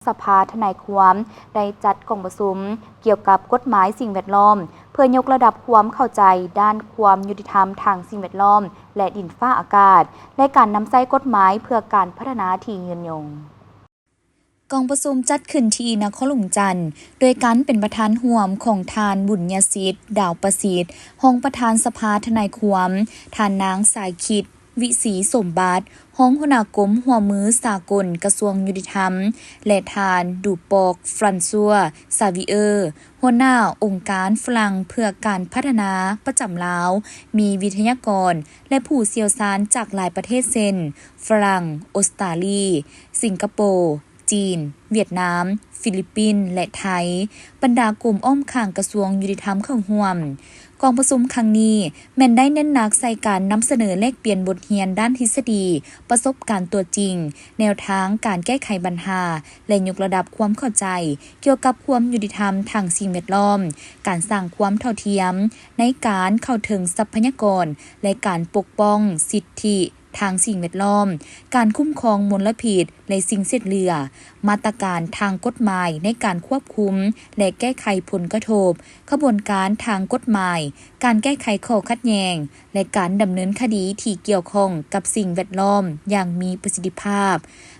สภาทนายความได้จัดกองประชุมเกี่ยวกับกฎหมายสิ่งแวดล้อมเพื่อยกระดับความเข้าใจด้านความยุติธรรมทางสิ่งแวดล้อมและดินฟ้าอากาศและการนำใช้กฎหมายเพื่อการพัฒนาที่ยืนยงกองประชุมจัดขึ้นที่นครหลวงจันทร์โดยการเป็นประธานร่วมของทานบุญญสิทธิ์ดาวประสิทธิ์รองประธานสภาทนายความทานนางสายคิดวิศรีสมบัติห้องหัวหน้ากรมหัวมือสากลกระทรวงยุติธรรมและทานดูปอกฟรานซัวซาวิเออร์หัวหน้าองค์การฝรั่งเพื่อการพัฒนาประจำลาวมีวิทยากรและผู้เชี่ยวชาญจากหลายประเทศเช่นฝรั่งออสเตรเลียสิงคโปร์จีนเวียดนามฟิลิปปินส์และไทยบรรดากลุ่มอ้อมข้างกระทรวงยุติธรรมเข้าร่วมกองประชุมครั้งนี้แม่นได้เน้นหนักใส่การนำเสนอแลกเปลี่ยนบทเรียนด้านทฤษฎีประสบการณ์ตัวจริงแนวทางการแก้ไขปัญหาและยกระดับความเข้าใจเกี่ยวกับความยุติธรรมทางสิ่งแวดล้อมการสร้างความเท่าเทียมในการเข้าถึงทรัพยากรและการปกป้องสิทธิทางสิ่งแวดล้อมการคุ้มครองมลพิษและสิ่งเสียดเหลือมาตรการทางกฎหมายในการควบคุมและแก้ไขผลกระทบขบวนการทางกฎหมายการแก้ไขข้อขัดแย้งและการดำเนินคดีที่เกี่ยวข้องกับสิ่งแวดล้อมอย่างมีประสิทธิภาพ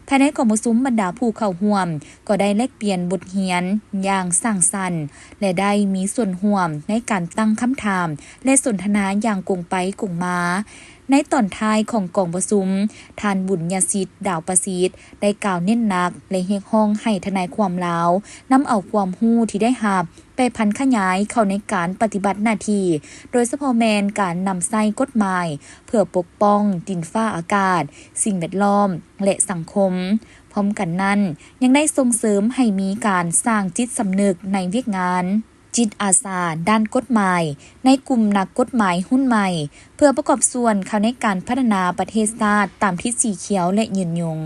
ภายในกองประชุมบรรดาผู้เข้าร่วมก็ได้แลกเปลี่ยนบทเรียนอย่างสร้างสรรค์และได้มีส่วนร่วมในการตั้งคำถามและสนทนาอย่างกงไปกงมาในตอนท้ายของกองประชุมทานบุญญสิทธิ์ดาวประสิทธิ์ได้กล่าวเน้นหนักและเรียกร้องให้ทนายความลาวนำเอาความรู้ที่ได้รับไปพันขยายเข้าในการปฏิบัติหน้าที่โดยเฉพาะแมนการนำใช้กฎหมายเพื่อปกป้องดินฟ้าอากาศสิ่งแวดล้อมและสังคมพร้อมกันนั้นยังได้ส่งเสริมให้มีการสร้างจิตสำนึกในเวียกงานจิตอาสาด้านกฎหมายในกลุ่มนักกฎหมายหุ้นใหม่เพื่อประกอบส่วนเข้าในการพัฒนาประเทศชาติตามทิศสีเขียวและยืนยง